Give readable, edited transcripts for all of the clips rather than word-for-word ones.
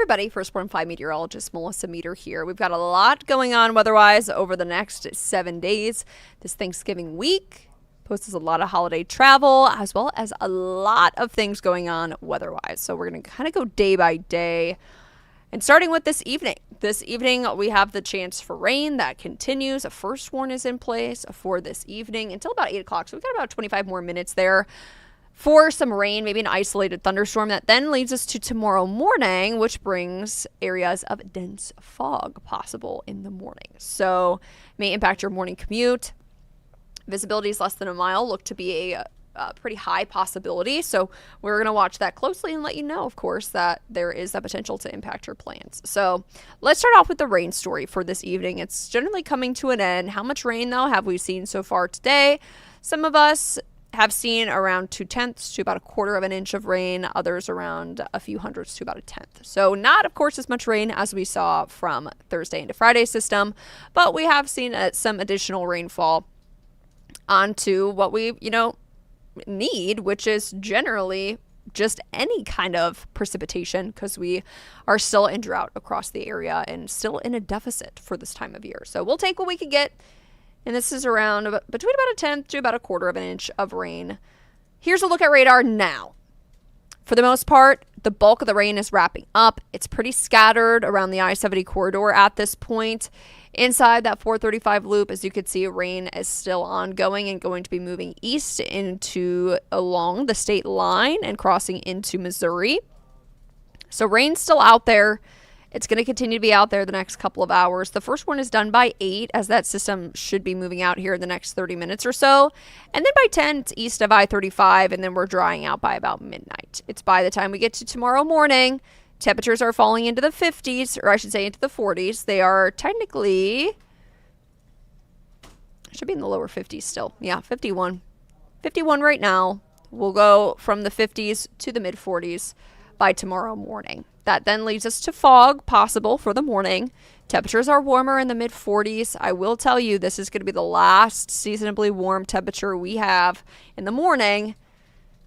everybody, Firstborn 5 Meteorologist Melissa Meeder here. We've got a lot going on weather-wise over the next 7 days. This Thanksgiving week poses a lot of holiday travel as well as a lot of things going on weather-wise. So we're going to kind of go day by day. And starting with this evening. This evening, we have the chance for rain that continues. A first warn is in place for this evening until about 8 o'clock. So we've got about 25 more minutes there for some rain, maybe an isolated thunderstorm. That then leads us to tomorrow morning, which brings areas of dense fog possible in the morning. So may impact your morning commute. Visibility is less than a mile. Look to be a pretty high possibility. So we're going to watch that closely and let you know, of course, that there is a potential to impact your plans. So let's start off with the rain story for this evening. It's generally coming to an end. How much rain, though, have we seen so far today? Some of us have seen around 0.2 to about 1/4 of an inch of rain, others around a few hundredths to about 1/10. So not, of course, as much rain as we saw from Thursday into Friday's system, but we have seen some additional rainfall onto what we, need, which is generally just any kind of precipitation because we are still in drought across the area and still in a deficit for this time of year. So we'll take what we can get. And this is around between about 1/10 to about 1/4 of an inch of rain. Here's a look at radar now. For the most part, the bulk of the rain is wrapping up. It's pretty scattered around the I-70 corridor at this point. Inside that 435 loop, as you can see, rain is still ongoing and going to be moving east along the state line and crossing into Missouri. So rain's still out there. It's going to continue to be out there the next couple of hours. The first one is done by 8, as that system should be moving out here in the next 30 minutes or so. And then by 10, it's east of I-35, and then we're drying out by about midnight. It's by the time we get to tomorrow morning, temperatures are falling into the 50s, or I should say into the 40s. They are technically, should be in the lower 50s still. Yeah, 51. 51 right now. We'll go from the 50s to the mid-40s by tomorrow morning. That then leads us to fog possible for the morning. Temperatures are warmer in the mid-40s. I will tell you, this is going to be the last seasonably warm temperature we have in the morning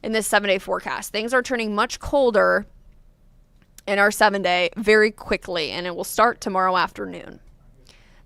in this 7-day forecast. Things are turning much colder in our 7-day very quickly, and it will start tomorrow afternoon.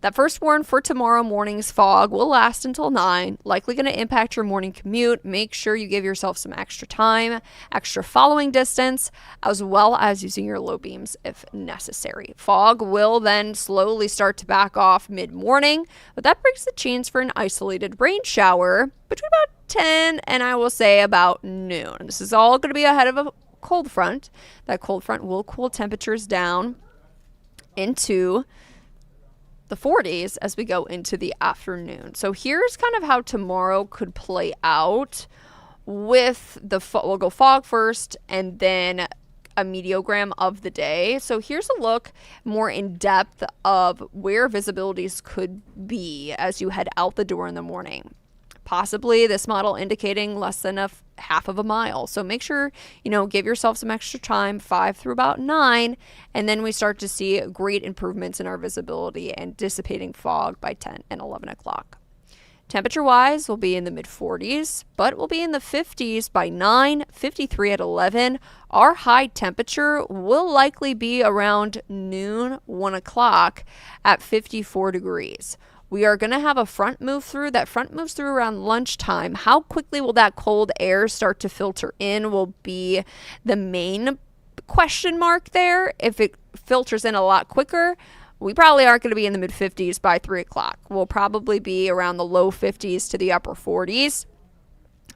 That first warn for tomorrow morning's fog will last until 9, likely going to impact your morning commute. Make sure you give yourself some extra time, extra following distance, as well as using your low beams if necessary. Fog will then slowly start to back off mid-morning, but that brings the chance for an isolated rain shower between about 10 and I will say about noon. This is all going to be ahead of a cold front. That cold front will cool temperatures down into the 40s as we go into the afternoon. So here's kind of how tomorrow could play out with we'll go fog first and then a meteogram of the day. So here's a look more in depth of where visibilities could be as you head out the door in the morning. Possibly this model indicating less than half of a mile. So make sure, give yourself some extra time, 5 through about 9, and then we start to see great improvements in our visibility and dissipating fog by 10 and 11 o'clock. Temperature-wise, we'll be in the mid-40s, but we'll be in the 50s by 9, 53 at 11. Our high temperature will likely be around noon, 1 o'clock at 54 degrees. We are going to have a front move through. That front moves through around lunchtime. How quickly will that cold air start to filter in will be the main question mark there. If it filters in a lot quicker, we probably aren't going to be in the mid-50s by 3 o'clock. We'll probably be around the low 50s to the upper 40s.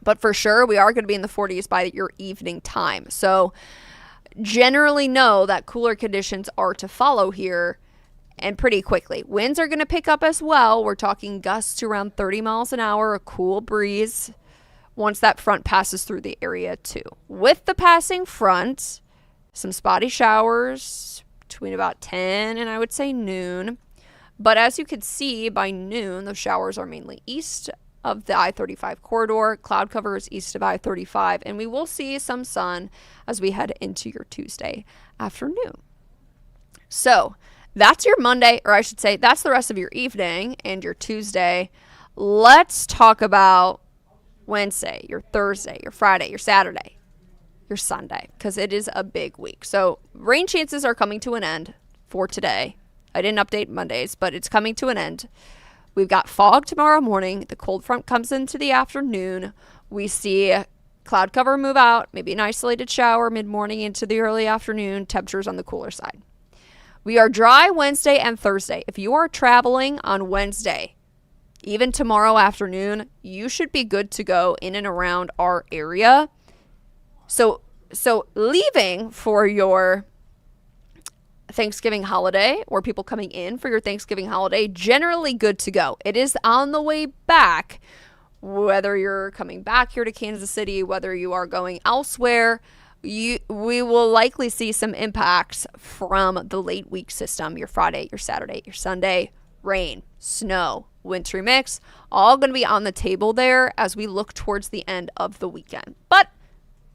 But for sure, we are going to be in the 40s by your evening time. So generally know that cooler conditions are to follow here, and pretty quickly. Winds are going to pick up as well. We're talking gusts to around 30 miles an hour, a cool breeze once that front passes through the area too. With the passing front, some spotty showers between about 10 and I would say noon. But as you can see, by noon, those showers are mainly east of the I-35 corridor. Cloud cover is east of I-35, and we will see some sun as we head into your Tuesday afternoon. So that's your Monday, or I should say that's the rest of your evening and your Tuesday. Let's talk about Wednesday, your Thursday, your Friday, your Saturday. your Sunday, because it is a big week. So rain chances are coming to an end for today. I didn't update Mondays, but it's coming to an end. We've got fog tomorrow morning. The cold front comes into the afternoon. We see cloud cover move out, maybe an isolated shower mid-morning into the early afternoon. Temperatures on the cooler side. We are dry Wednesday and Thursday. If you are traveling on Wednesday, even tomorrow afternoon, you should be good to go in and around our area. So leaving for your Thanksgiving holiday, or people coming in for your Thanksgiving holiday, generally good to go. It is on the way back, whether you're coming back here to Kansas City, whether you are going elsewhere, we will likely see some impacts from the late week system, your Friday, your Saturday, your Sunday, rain, snow, wintry mix, all going to be on the table there as we look towards the end of the weekend. But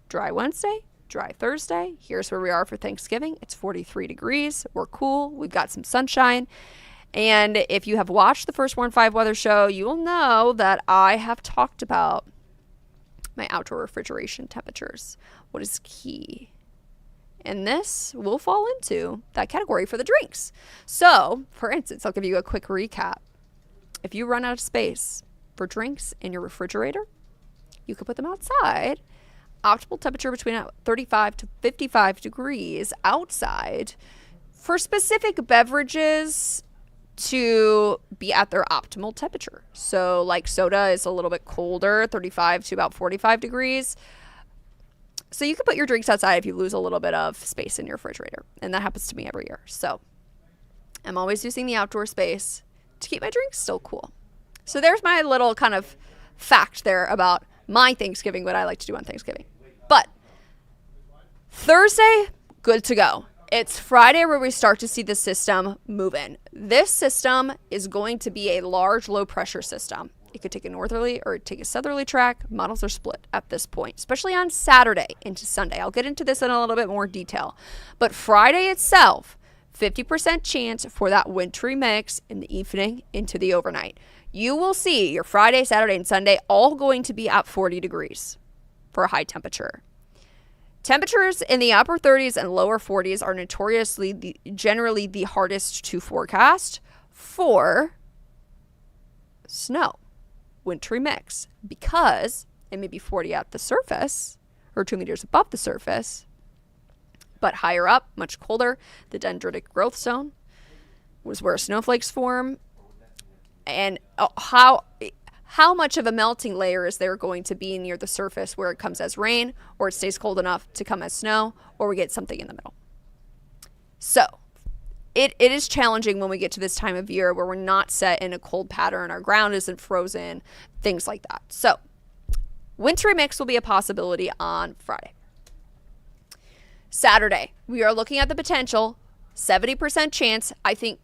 dry Wednesday, dry Thursday. Here's where we are for Thanksgiving. It's 43 degrees. We're cool. We've got some sunshine. And if you have watched the First Warn 5 weather show, you will know that I have talked about my outdoor refrigeration temperatures. What is key? And this will fall into that category for the drinks. So, for instance, I'll give you a quick recap. If you run out of space for drinks in your refrigerator, you could put them outside. Optimal temperature between 35 to 55 degrees outside for specific beverages to be at their optimal temperature. So like soda is a little bit colder, 35 to about 45 degrees. So you can put your drinks outside if you lose a little bit of space in your refrigerator. And that happens to me every year. So I'm always using the outdoor space to keep my drinks still cool. So there's my little kind of fact there about my Thanksgiving, what I like to do on Thanksgiving. But Thursday, good to go. It's Friday where we start to see the system move in. This system is going to be a large low pressure system. It could take a northerly or take a southerly track. Models are split at this point, especially on Saturday into Sunday. I'll get into this in a little bit more detail. But Friday itself, 50% chance for that wintry mix in the evening into the overnight. You will see your Friday, Saturday, and Sunday all going to be at 40 degrees for a high temperature. Temperatures in the upper 30s and lower 40s are notoriously generally the hardest to forecast for snow, wintry mix, because it may be 40 at the surface or 2 meters above the surface, but higher up, much colder. The dendritic growth zone was where snowflakes form. And how much of a melting layer is there going to be near the surface where it comes as rain, or it stays cold enough to come as snow, or we get something in the middle. So it is challenging when we get to this time of year where we're not set in a cold pattern, our ground isn't frozen, things like that. So wintry mix will be a possibility on Friday. Saturday, we are looking at the potential 70% chance.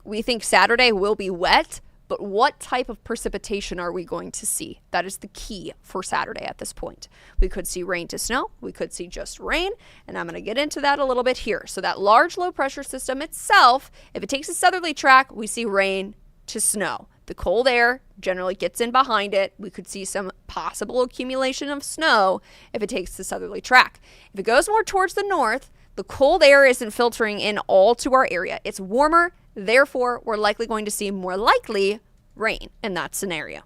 We think Saturday will be wet. But what type of precipitation are we going to see? That is the key for Saturday at this point. We could see rain to snow. We could see just rain. And I'm going to get into that a little bit here. So that large low pressure system itself, if it takes a southerly track, we see rain to snow. The cold air generally gets in behind it. We could see some possible accumulation of snow if it takes the southerly track. If it goes more towards the north, the cold air isn't filtering in all to our area. It's warmer. Therefore, we're likely going to see more likely rain in that scenario.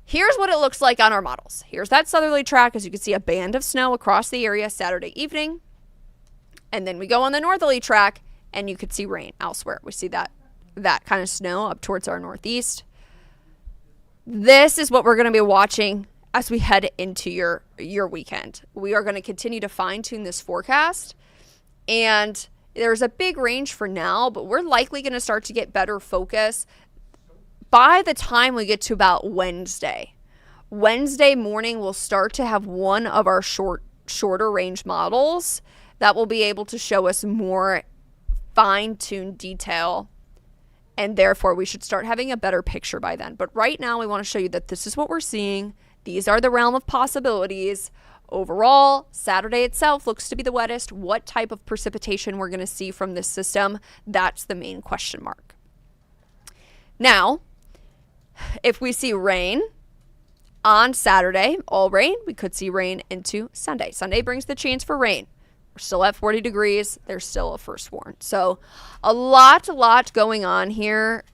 Here's what it looks like on our models. Here's that southerly track. As you can see, a band of snow across the area Saturday evening. And then we go on the northerly track and you could see rain elsewhere. We see that kind of snow up towards our northeast. This is what we're going to be watching as we head into your weekend. We are going to continue to fine tune this forecast, and there's a big range for now, but we're likely going to start to get better focus by the time we get to about Wednesday. Wednesday morning, we'll start to have one of our shorter range models that will be able to show us more fine-tuned detail, and therefore we should start having a better picture by then. But right now, we want to show you that this is what we're seeing. These are the realm of possibilities. Overall, Saturday itself looks to be the wettest. What type of precipitation we're going to see from this system, that's the main question mark. Now, if we see rain On Saturday, all rain. We could see rain into Sunday. Sunday brings the chance for rain. We're still at 40 degrees. There's still a first warn. So a lot going on here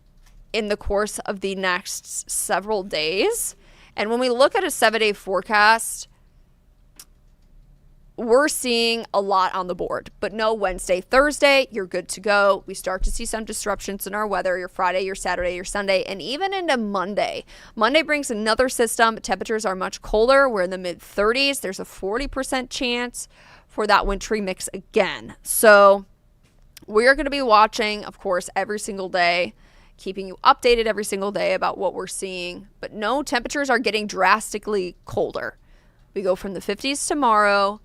in the course of the next several days. And when we look at a 7-day forecast, we're seeing a lot on the board. But no, Wednesday, Thursday, you're good to go. We start to see some disruptions in our weather, your Friday, your Saturday, your Sunday, and even into Monday. Monday brings another system. Temperatures are much colder. We're in the mid-30s. There's a 40% chance for that wintry mix again. So we are going to be watching, of course, every single day, keeping you updated every single day about what we're seeing. But no, temperatures are getting drastically colder. We go from the 50s tomorrow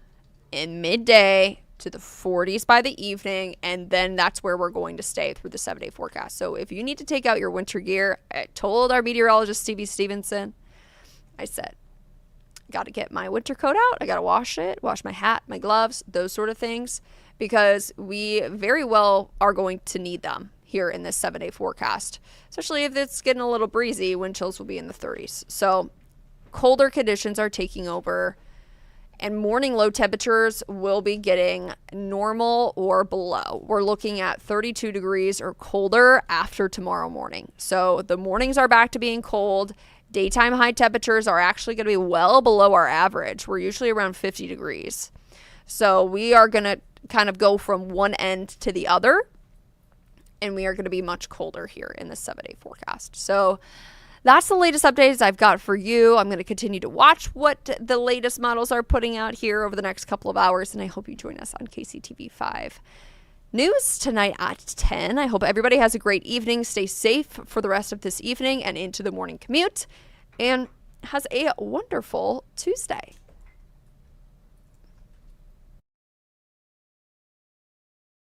in midday to the 40s by the evening, and then that's where we're going to stay through the 7-day forecast. So if you need to take out your winter gear, I told our meteorologist Stevie Stevenson, I said, got to get my winter coat out. I got to wash it, wash my hat, my gloves, those sort of things, because we very well are going to need them here in this 7-day forecast, especially if it's getting a little breezy. Wind chills will be in the 30s. So colder conditions are taking over, and morning low temperatures will be getting normal or below. We're looking at 32 degrees or colder after tomorrow morning. So the mornings are back to being cold. Daytime high temperatures are actually going to be well below our average. We're usually around 50 degrees. So we are going to kind of go from one end to the other, and we are going to be much colder here in the 7-day forecast. So that's the latest updates I've got for you. I'm going to continue to watch what the latest models are putting out here over the next couple of hours, and I hope you join us on KCTV5 News tonight at 10. I hope everybody has a great evening. Stay safe for the rest of this evening and into the morning commute, and has a wonderful Tuesday.